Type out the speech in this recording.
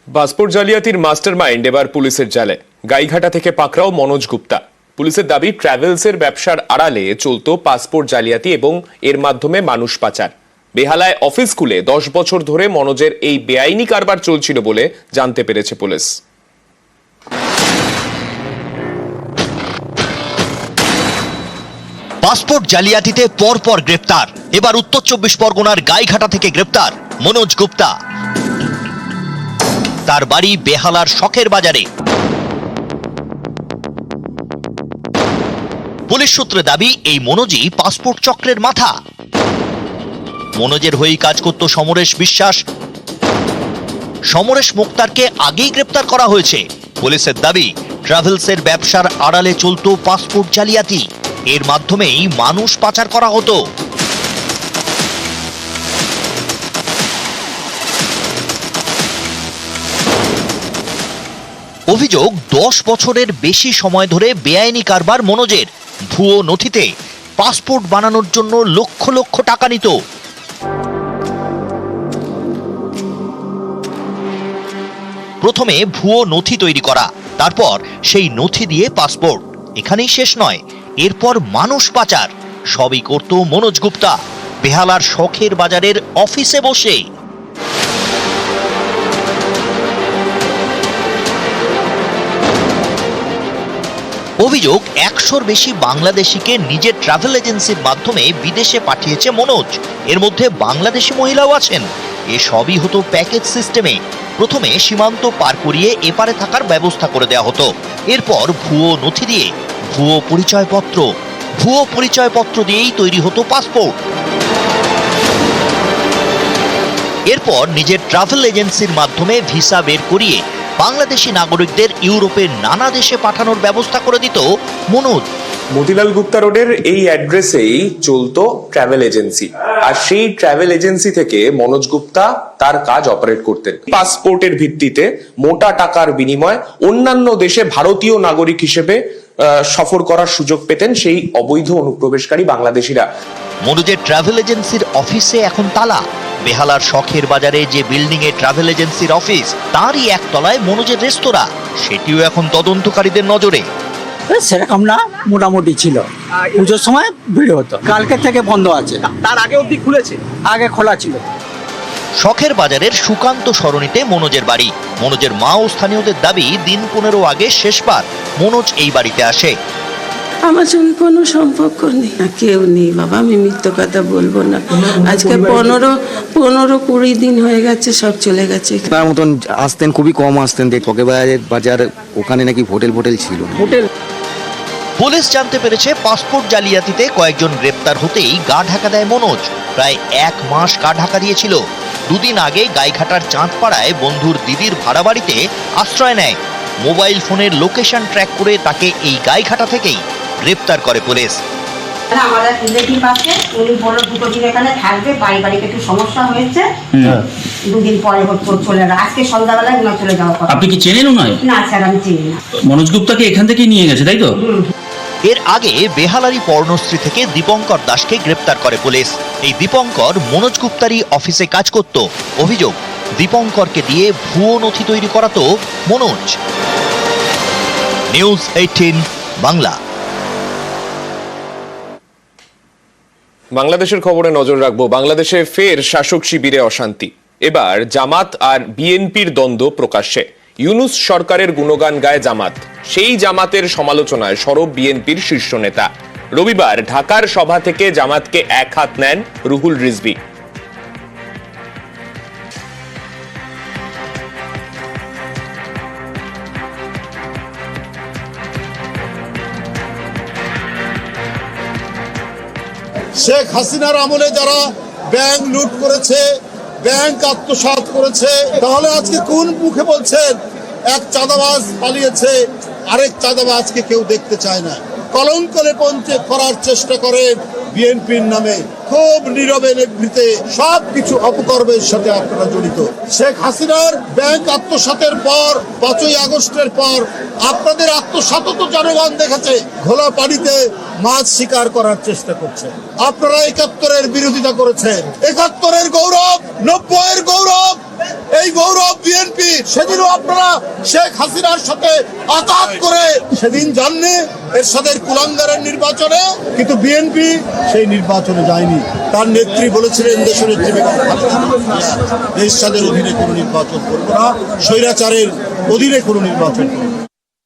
Passport জালিয়াতির mastermind এবার পুলিশের জালে। গাইঘাটা থেকে পাকড়াও মনোজ গুপ্তা। পুলিশের দাবি ট্রাভেলসের ব্যবসার আড়ালে চলতো পাসপোর্ট জালিয়াতি এবং এর মাধ্যমে মানুষ পাচার। বেহালায় অফিস খুলে 10 বছর ধরে মনোজের এই বেআইনি কারবার চলছিল বলে জানতে পেরেছে পুলিশ। পাসপোর্ট জালিয়াতিতে পরপর গ্রেপ্তার। এবার উত্তর 24 পরগনার গাইঘাটা থেকে গ্রেপ্তার মনোজ গুপ্তা। তার বাড়ি বেহালার শখের বাজারে। পুলিশ সূত্রে দাবি এই মনোজই পাসপোর্ট চক্রের মাথা। মনোজের হয়েই কাজ করত সমরেশ বিশ্বাস। সমরেশ মুক্তারকে আগেই গ্রেপ্তার করা হয়েছে। পুলিশের দাবি ট্রাভেলসের ব্যবসার আড়ালে চলতো পাসপোর্ট জালিয়াতি। এর মাধ্যমেই মানুষ পাচার করা হতো। অভিযোগ 10 বছরের বেশি সময় ধরে বেআইনি কারবার মনোজের। ভুয়ো নথিতে পাসপোর্ট বানানোর জন্য লক্ষ লক্ষ টাকা নিত। প্রথমে ভুয়ো নথি তৈরি করা, তারপর সেই নথি দিয়ে পাসপোর্ট। এখানেই শেষ নয়, এরপর মানুষ পাচার। সবই করত মনোজ গুপ্তা বেহালার শখের বাজারের অফিসে বসে। অভিযোগ 100-র বেশি বাংলাদেশিকে নিজের ট্রাভেল এজেন্সির মাধ্যমে বিদেশে পাঠিয়েছে মনোজ। এর মধ্যে বাংলাদেশি মহিলাও আছেন। এসবই হতো প্যাকেজ সিস্টেমে। প্রথমে সীমান্ত পার করিয়ে এপারে থাকার ব্যবস্থা করে দেওয়া হতো। এরপর ভুয়ো নথি দিয়ে ভুয়ো পরিচয়পত্র দিয়েই তৈরি হতো পাসপোর্ট। এরপর নিজের ট্রাভেল এজেন্সির মাধ্যমে ভিসা বের করিয়ে বাংলাদেশি নাগরিকদের ইউরোপের নানা দেশে পাঠানোর ব্যবস্থা করে দিত মনোজ। মতিলাল গুপ্তা রোডের এই অ্যাড্রেসেই চলতো ট্রাভেল এজেন্সি, আর সেই ট্রাভেল এজেন্সি থেকে মনোজ গুপ্তা তার কাজ অপারেট করতেন। পাসপোর্টের ভিত্তিতে মোটা টাকার বিনিময়ে অন্যান্য দেশে ভারতীয় নাগরিক হিসেবে সফর করার সুযোগ পেতেন সেই অবৈধ অনুপ্রবেশকারী বাংলাদেশিরা। মনোজের ট্রাভেল এজেন্সির অফিসে এখন তালা। বেহালার শখের বাজারে যে বিল্ডিং এ ট্রাভেল এজেন্সির অফিস, তারই একতলায় মনোজের রেস্তোরাঁ। সেটিও এখন তদন্তকারীদের নজরে। সেরকম না, মোটামুটি ছিল। পুজোর সময় ভিড় হতো, কালকে থেকে বন্ধ আছে। তার আগে অবধি খুলেছে? আগে খোলা ছিল। শখের বাজারের সুকান্ত সরণিতে মনোজের বাড়ি। মনোজের মা ও স্থানীয়দের দাবি দিন 15 আগে শেষবার মনোজ এই বাড়িতে আসে। আমার সঙ্গে কোনো সম্পর্ক নেই, কেউ নেই বাবা, আমি মিথ্যে কথা বলবো না। আজকে 15-20 দিন হয়ে গেছে, সব চলে গেছে। তার মতন আসতেন, খুবই কম আসতেন। বাজার ওখানে নাকি হোটেল ছিল। পুলিশ জানতে পেরেছে পাসপোর্ট জালিয়াতিতে কয়েকজন গ্রেপ্তার হতেই গা ঢাকা দেয় মনোজ। প্রায় 1 মাস গা ঢাকা দিয়েছিল। 2 দিন আগে গাইঘাটার চাঁদপাড়ায় বন্ধুর দিদির ভাড়া বাড়িতে আশ্রয় নেয়। মোবাইল ফোনের লোকেশন ট্র্যাক করে তাকে এই গাইঘাটা থেকেই গ্রেপ্তার করে পুলিশ। আমাদের রিলেটিভ আছে, উনি বলল 2 দিন এখানে থাকবে, বাড়িতে একটু সমস্যা হয়েছে, 2 দিন পরে চলে যাবে। আজকে সন্ধ্যাবেলায় উনি চলে যাওয়ার কথা। আপনি কি চেনেন ওনায়? না স্যার, আমি চিনি না। মনোজ গুপ্তাকে এখান থেকে নিয়ে গেছে, তাই তো? এর আগে বেহালারি পর্ণশ্রী থেকে দীপঙ্কর দাসকে গ্রেপ্তার করে পুলিশ। এই দীপঙ্কর মনোজ গুপ্তারই অফিসে কাজ করত। অভিযোগ দীপঙ্করকে দিয়ে ভুয়ো নথি তৈরি করাতো মনোজ। নিউজ 18 বাংলা। বাংলাদেশের খবরে নজর রাখবো। বাংলাদেশে ফের শাসক শিবিরে অশান্তি। এবার জামাত আর বিএনপির দ্বন্দ্ব প্রকাশ্যে। ইউনূস সরকারের গুণগান গায় জামাত, সেই জামাতের সমালোচনায় সরব বিএনপির শীর্ষ নেতা। রবিবার ঢাকার সভা থেকে জামাতকে এক হাত নেন রুহুল রিজভী। শেখ হাসিনার আমলে যারা ব্যাংক লুট করেছে, ব্যাংক আত্মসাৎ করেছে, তাহলে আজকে কোন মুখে বলছেন এক চাঁদাবাজ পালিয়েছে, আরেক চাঁদাবাজকে কেউ দেখতে চায় না? কলঙ্ক করার চেষ্টা করেন বিএনপির নামে। খুব নীরবে নিভৃতে সবকিছু অপকর্মের সাথে আপনারা জড়িত। শেখ হাসিনার ব্যাংক আত্মসাতের পর 5ই আগস্টের পর আপনাদের আত্মসাৎ তো জনগণ দেখেছে। ঘোলা পানিতে মাছ শিকার করার চেষ্টা করছে। আপনারা 71-এর বিরোধিতা করেছেন। 71-এর গৌরব, 90-এর গৌরব এই গৌরব বিএনপি। সেদিনও আপনারা শেখ হাসিনার সাথে আঘাত করে সেদিন যাননি এরশাদের কুলাঙ্গারের নির্বাচনে, কিন্তু বিএনপি সেই নির্বাচনে যায়নি। তার নেত্রী বলেছিলেন দেশের নেত্রী বেগম খালেদা জিয়া, এরশাদের অধীনে কোনো নির্বাচন করবো না, স্বৈরাচারের অধীনে কোনো নির্বাচন করবো না।